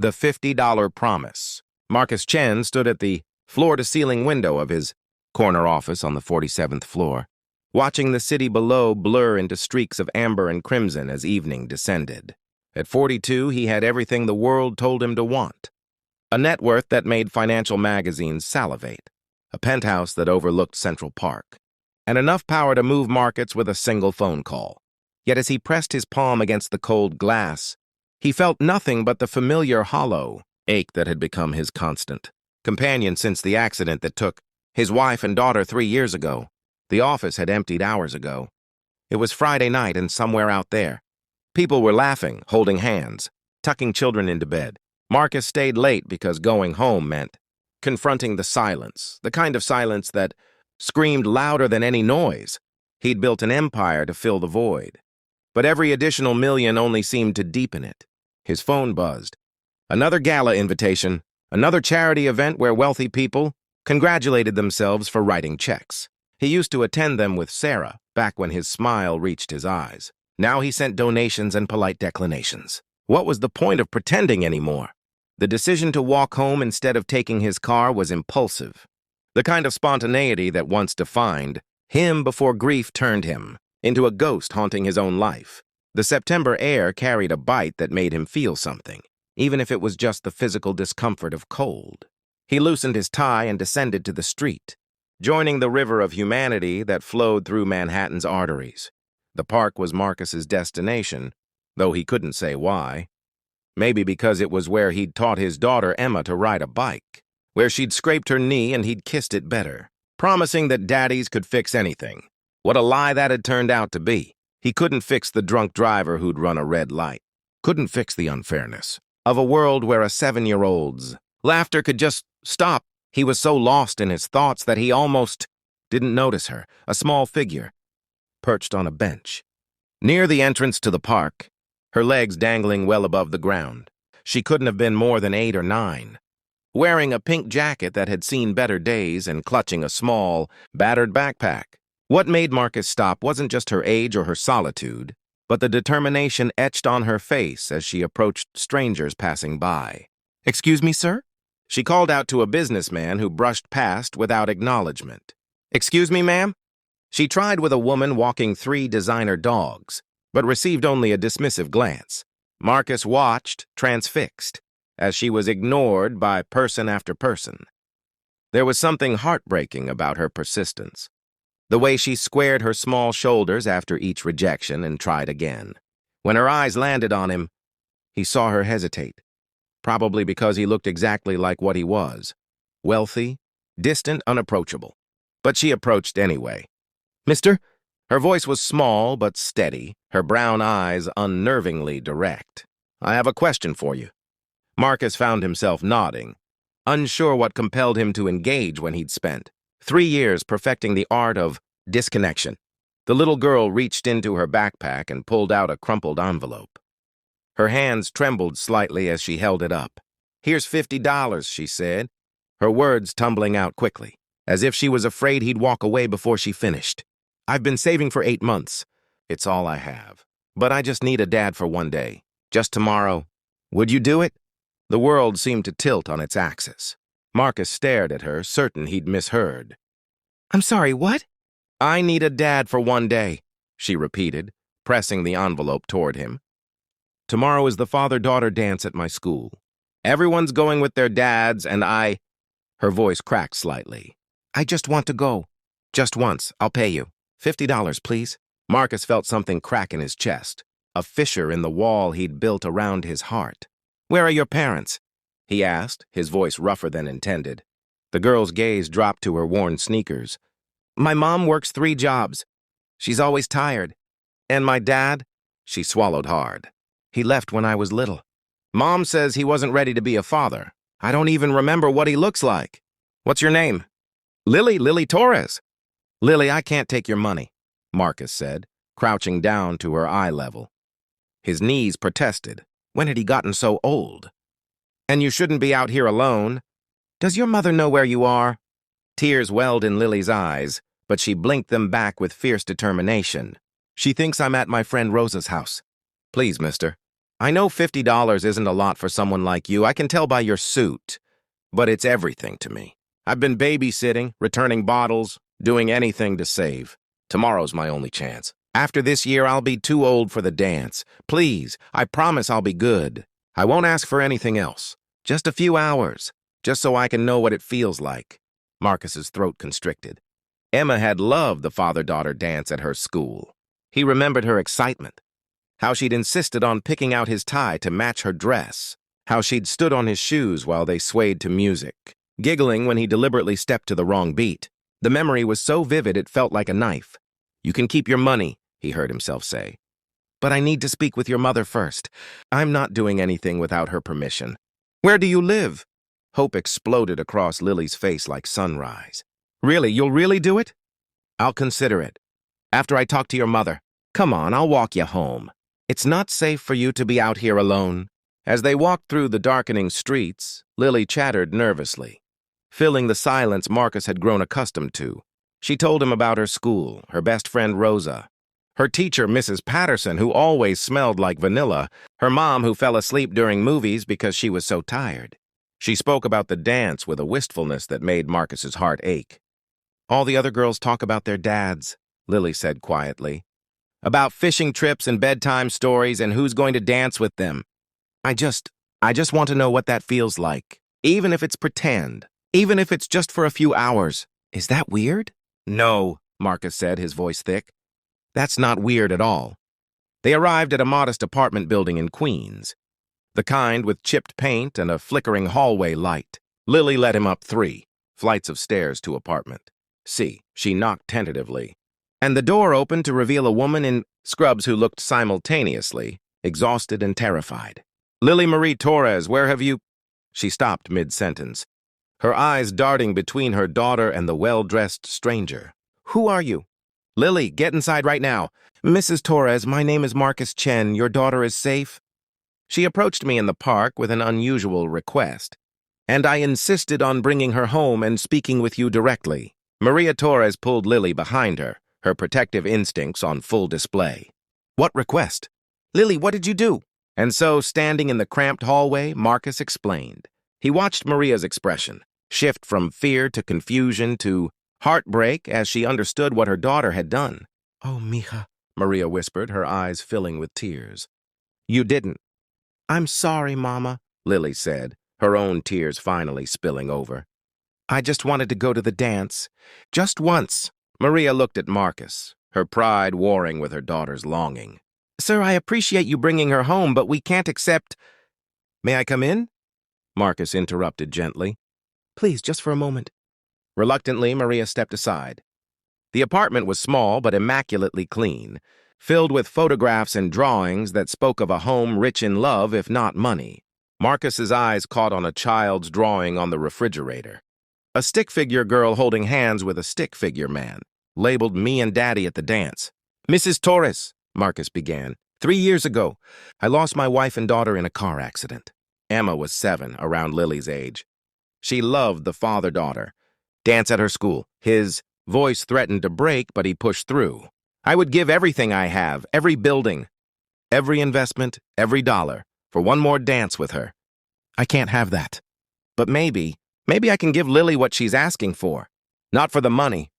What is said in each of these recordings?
The $50 Promise. Marcus Chen stood at the floor-to-ceiling window of his corner office on the 47th floor, watching the city below blur into streaks of amber and crimson as evening descended. At 42, he had everything the world told him to want. A net worth that made financial magazines salivate, a penthouse that overlooked Central Park, and enough power to move markets with a single phone call. Yet as he pressed his palm against the cold glass, he felt nothing but the familiar hollow ache that had become his constant companion since the accident that took his wife and daughter 3 years ago. The office had emptied hours ago. It was Friday night, and somewhere out there, people were laughing, holding hands, tucking children into bed. Marcus stayed late because going home meant confronting the silence, the kind of silence that screamed louder than any noise. He'd built an empire to fill the void, but every additional million only seemed to deepen it. His phone buzzed. Another gala invitation, another charity event where wealthy people congratulated themselves for writing checks. He used to attend them with Sarah, back when his smile reached his eyes. Now he sent donations and polite declinations. What was the point of pretending anymore? The decision to walk home instead of taking his car was impulsive, the kind of spontaneity that once defined him before grief turned him into a ghost haunting his own life. The September air carried a bite that made him feel something, even if it was just the physical discomfort of cold. He loosened his tie and descended to the street, joining the river of humanity that flowed through Manhattan's arteries. The park was Marcus's destination, though he couldn't say why. Maybe because it was where he'd taught his daughter Emma to ride a bike, where she'd scraped her knee and he'd kissed it better, promising that daddies could fix anything. What a lie that had turned out to be. He couldn't fix the drunk driver who'd run a red light. Couldn't fix the unfairness of a world where a 7-year-old's laughter could just stop. He was so lost in his thoughts that he almost didn't notice her, a small figure, perched on a bench near the entrance to the park, her legs dangling well above the ground. She couldn't have been more than 8 or 9, wearing a pink jacket that had seen better days and clutching a small, battered backpack. What made Marcus stop wasn't just her age or her solitude, but the determination etched on her face as she approached strangers passing by. "Excuse me, sir?" She called out to a businessman who brushed past without acknowledgement. "Excuse me, ma'am?" She tried with a woman walking 3 designer dogs, but received only a dismissive glance. Marcus watched, transfixed, as she was ignored by person after person. There was something heartbreaking about her persistence, the way she squared her small shoulders after each rejection and tried again. When her eyes landed on him, he saw her hesitate, probably because he looked exactly like what he was, wealthy, distant, unapproachable. But she approached anyway. "Mister?" Her voice was small but steady, her brown eyes unnervingly direct. "I have a question for you." Marcus found himself nodding, unsure what compelled him to engage when he'd spent 3 years perfecting the art of disconnection. The little girl reached into her backpack and pulled out a crumpled envelope. Her hands trembled slightly as she held it up. "Here's $50, she said, her words tumbling out quickly, as if she was afraid he'd walk away before she finished. "I've been saving for 8 months. It's all I have. But I just need a dad for one day. Just tomorrow. Would you do it?" The world seemed to tilt on its axis. Marcus stared at her, certain he'd misheard. "I'm sorry, what?" "I need a dad for one day," she repeated, pressing the envelope toward him. "Tomorrow is the father-daughter dance at my school. Everyone's going with their dads, and I—" Her voice cracked slightly. "I just want to go. Just once. I'll pay you. $50, please." Marcus felt something crack in his chest, a fissure in the wall he'd built around his heart. "Where are your parents?" he asked, his voice rougher than intended. The girl's gaze dropped to her worn sneakers. "My mom works 3 jobs. She's always tired. And my dad?" She swallowed hard. "He left when I was little. Mom says he wasn't ready to be a father. I don't even remember what he looks like." "What's your name?" Lily Torres." "Lily, I can't take your money," Marcus said, crouching down to her eye level. His knees protested. When had he gotten so old? "And you shouldn't be out here alone. Does your mother know where you are?" Tears welled in Lily's eyes, but she blinked them back with fierce determination. "She thinks I'm at my friend Rosa's house." "Please, mister." I know $50 isn't a lot for someone like you, I can tell by your suit, but it's everything to me. I've been babysitting, returning bottles, doing anything to save. Tomorrow's my only chance. After this year, I'll be too old for the dance. Please, I promise I'll be good. I won't ask for anything else. Just a few hours, just so I can know what it feels like. Marcus's throat constricted. Emma had loved the father-daughter dance at her school. He remembered her excitement, how she'd insisted on picking out his tie to match her dress, how she'd stood on his shoes while they swayed to music, giggling when he deliberately stepped to the wrong beat. The memory was so vivid it felt like a knife. "You can keep your money," he heard himself say. "But I need to speak with your mother first. I'm not doing anything without her permission." "Where do you live?" Hope exploded across Lily's face like sunrise. "Really, you'll really do it?" "I'll consider it. After I talk to your mother. Come on, I'll walk you home. It's not safe for you to be out here alone." As they walked through the darkening streets, Lily chattered nervously, filling the silence Marcus had grown accustomed to. She told him about her school, her best friend Rosa, her teacher Mrs. Patterson, who always smelled like vanilla, her mom who fell asleep during movies because she was so tired. She spoke about the dance with a wistfulness that made Marcus's heart ache. "All the other girls talk about their dads," Lily said quietly. "About fishing trips and bedtime stories and who's going to dance with them. I just want to know what that feels like, even if it's pretend, even if it's just for a few hours. Is that weird?" "No," Marcus said, his voice thick. "That's not weird at all." They arrived at a modest apartment building in Queens, the kind with chipped paint and a flickering hallway light. Lily led him up 3 flights of stairs to apartment C. She knocked tentatively, and the door opened to reveal a woman in scrubs who looked simultaneously exhausted and terrified. "Lily Marie Torres, where have you—" She stopped mid-sentence, her eyes darting between her daughter and the well-dressed stranger. "Who are you?" "Lily, get inside right now." "Mrs. Torres, my name is Marcus Chen. Your daughter is safe?" She approached me in the park with an unusual request, and I insisted on bringing her home and speaking with you directly. Maria Torres pulled Lily behind her, her protective instincts on full display. "What request?" "Lily, what did you do?" And so, standing in the cramped hallway, Marcus explained. He watched Maria's expression shift from fear to confusion to heartbreak as she understood what her daughter had done. "Oh, mija," Maria whispered, her eyes filling with tears. "You didn't." "I'm sorry, Mama," Lily said, her own tears finally spilling over. "I just wanted to go to the dance. Just once." Maria looked at Marcus, her pride warring with her daughter's longing. "Sir, I appreciate you bringing her home, but we can't accept—" "May I come in?" Marcus interrupted gently. "Please, just for a moment." Reluctantly, Maria stepped aside. The apartment was small but immaculately clean, filled with photographs and drawings that spoke of a home rich in love, if not money. Marcus's eyes caught on a child's drawing on the refrigerator. A stick figure girl holding hands with a stick figure man, labeled "Me and Daddy at the dance." "Mrs. Torres," Marcus began, "3 years ago, I lost my wife and daughter in a car accident." Emma was 7, around Lily's age. She loved the father-daughter dance at her school. His voice threatened to break, but he pushed through. "I would give everything I have, every building, every investment, every dollar, for one more dance with her. I can't have that. But maybe I can give Lily what she's asking for. Not for the money.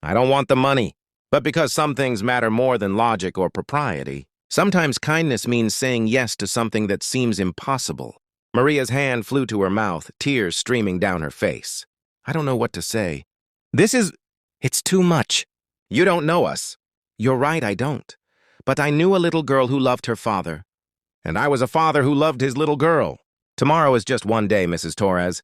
I don't want the money. But because some things matter more than logic or propriety, sometimes kindness means saying yes to something that seems impossible." Maria's hand flew to her mouth, tears streaming down her face. "I don't know what to say. It's too much. You don't know us." "You're right, I don't. But I knew a little girl who loved her father. And I was a father who loved his little girl. Tomorrow is just one day, Mrs. Torres.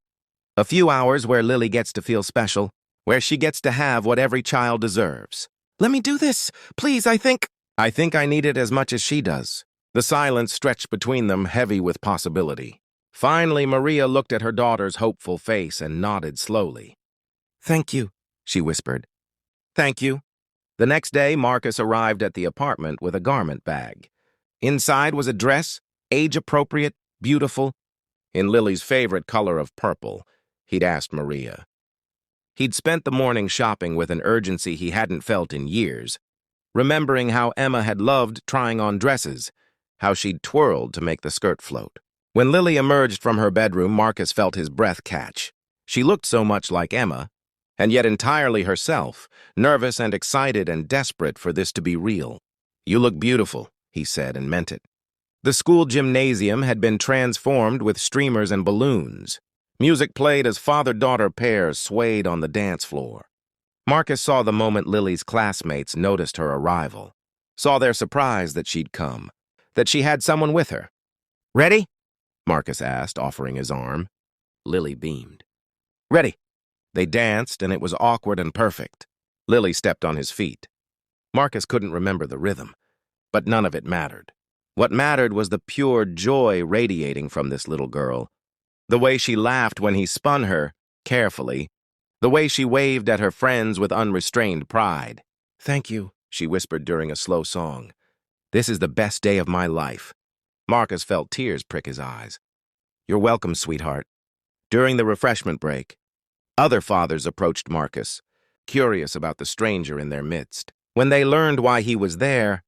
A few hours where Lily gets to feel special, where she gets to have what every child deserves." "Let me do this, please, I think I need it as much as she does." The silence stretched between them, heavy with possibility. Finally, Maria looked at her daughter's hopeful face and nodded slowly. "Thank you," she whispered. "Thank you." The next day, Marcus arrived at the apartment with a garment bag. Inside was a dress, age-appropriate, beautiful, in Lily's favorite color of purple. He'd asked Maria. He'd spent the morning shopping with an urgency he hadn't felt in years, remembering how Emma had loved trying on dresses, how she'd twirled to make the skirt float. When Lily emerged from her bedroom, Marcus felt his breath catch. She looked so much like Emma, and yet entirely herself, nervous and excited and desperate for this to be real. "You look beautiful," he said, and meant it. The school gymnasium had been transformed with streamers and balloons. Music played as father-daughter pairs swayed on the dance floor. Marcus saw the moment Lily's classmates noticed her arrival, saw their surprise that she'd come, that she had someone with her. "Ready?" Marcus asked, offering his arm. Lily beamed. "Ready." They danced, and it was awkward and perfect. Lily stepped on his feet. Marcus couldn't remember the rhythm, but none of it mattered. What mattered was the pure joy radiating from this little girl. The way she laughed when he spun her, carefully. The way she waved at her friends with unrestrained pride. "Thank you," she whispered during a slow song. "This is the best day of my life." Marcus felt tears prick his eyes. "You're welcome, sweetheart." During the refreshment break, other fathers approached Marcus, curious about the stranger in their midst. When they learned why he was there,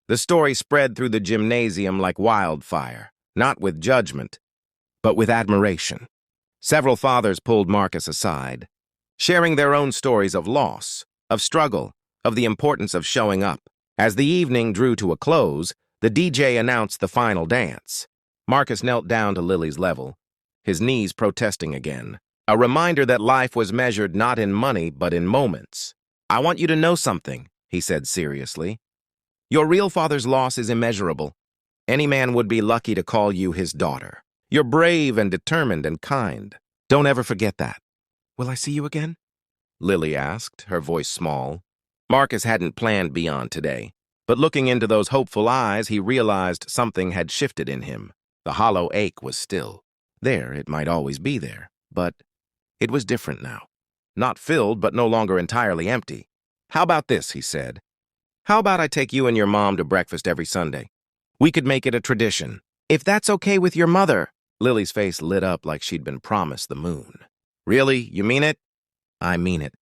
the story spread through the gymnasium like wildfire, not with judgment, but with admiration. Several fathers pulled Marcus aside, sharing their own stories of loss, of struggle, of the importance of showing up. As the evening drew to a close, the DJ announced the final dance. Marcus knelt down to Lily's level, his knees protesting again. A reminder that life was measured not in money, but in moments. "I want you to know something," he said seriously. "Your real father's loss is immeasurable. Any man would be lucky to call you his daughter. You're brave and determined and kind. Don't ever forget that." "Will I see you again?" Lily asked, her voice small. Marcus hadn't planned beyond today, but looking into those hopeful eyes, he realized something had shifted in him. The hollow ache was still there. It might always be there, but it was different now. Not filled, but no longer entirely empty. "How about this?" he said. "How about I take you and your mom to breakfast every Sunday? We could make it a tradition." "If that's okay with your mother." Lily's face lit up like she'd been promised the moon. "Really? You mean it?" "I mean it."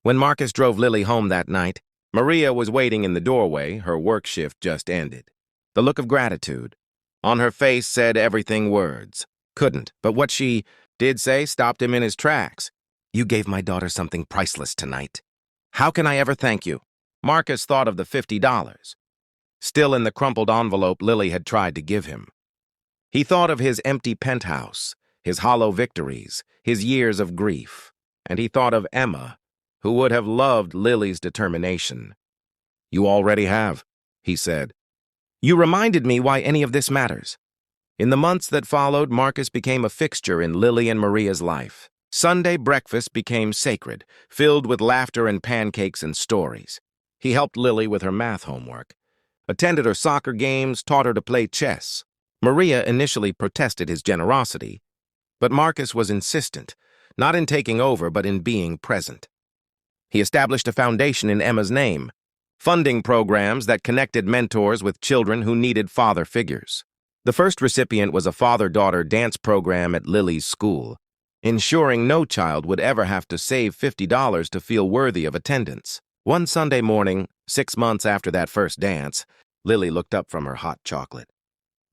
When Marcus drove Lily home that night, Maria was waiting in the doorway. Her work shift just ended. The look of gratitude on her face said everything words couldn't, but what she did say stopped him in his tracks. "You gave my daughter something priceless tonight. How can I ever thank you?" Marcus thought of the $50, still in the crumpled envelope Lily had tried to give him. He thought of his empty penthouse, his hollow victories, his years of grief, and he thought of Emma, who would have loved Lily's determination. "You already have," he said. "You reminded me why any of this matters." In the months that followed, Marcus became a fixture in Lily and Maria's life. Sunday breakfast became sacred, filled with laughter and pancakes and stories. He helped Lily with her math homework, attended her soccer games, taught her to play chess. Maria initially protested his generosity, but Marcus was insistent, not in taking over, but in being present. He established a foundation in Emma's name, funding programs that connected mentors with children who needed father figures. The first recipient was a father-daughter dance program at Lily's school, ensuring no child would ever have to save $50 to feel worthy of attendance. One Sunday morning, 6 months after that first dance, Lily looked up from her hot chocolate.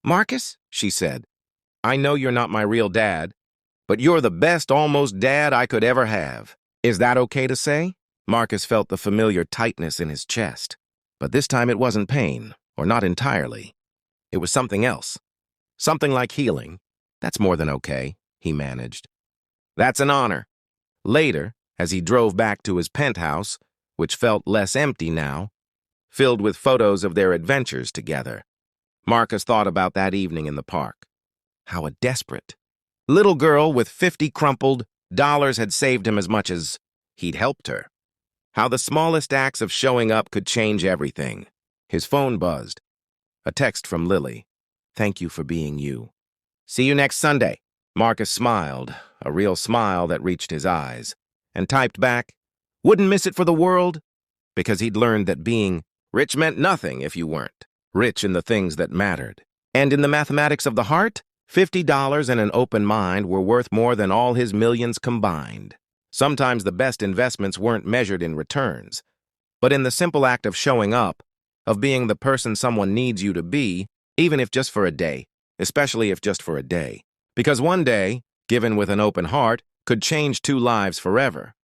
"Marcus," she said, "I know you're not my real dad, but you're the best almost dad I could ever have. Is that okay to say?" Marcus felt the familiar tightness in his chest, but this time it wasn't pain, or not entirely. It was something else. Something like healing. "That's more than okay," he managed. "That's an honor." Later, as he drove back to his penthouse, which felt less empty now, filled with photos of their adventures together, Marcus thought about that evening in the park. How a desperate little girl with 50 crumpled dollars had saved him as much as he'd helped her. How the smallest acts of showing up could change everything. His phone buzzed. A text from Lily. "Thank you for being you. See you next Sunday." Marcus smiled, a real smile that reached his eyes, and typed back, "Wouldn't miss it for the world," because he'd learned that being rich meant nothing if you weren't rich in the things that mattered. And in the mathematics of the heart, $50 and an open mind were worth more than all his millions combined. Sometimes the best investments weren't measured in returns, but in the simple act of showing up, of being the person someone needs you to be, even if just for a day, especially if just for a day. Because one day, given with an open heart, could change two lives forever.